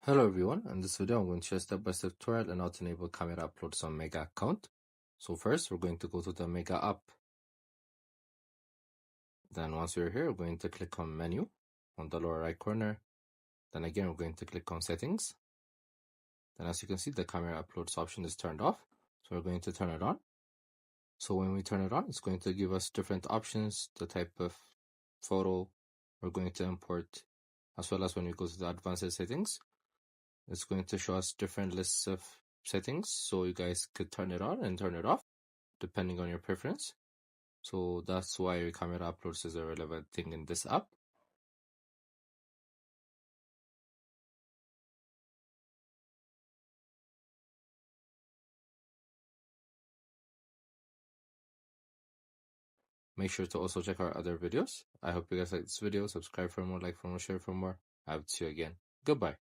Hello everyone, in this video I'm going to share a step-by-step tutorial on how to enable camera uploads on Mega account. So first we're going to go to the Mega app. Then once we're here, we're going to click on menu on the lower right corner. Then again we're going to click on settings. Then as you can see, the camera uploads option is turned off. So we're going to turn it on. So when we turn it on, it's going to give us different options, the type of photo we're going to import, as well as when we go to the advanced settings, it's going to show us different lists of settings, so you guys could turn it on and turn it off depending on your preference. So that's why your camera uploads is a relevant thing in this app. Make sure to also check our other videos. I hope you guys like this video. Subscribe for more, like for more, share for more. I hope to see you again. Goodbye.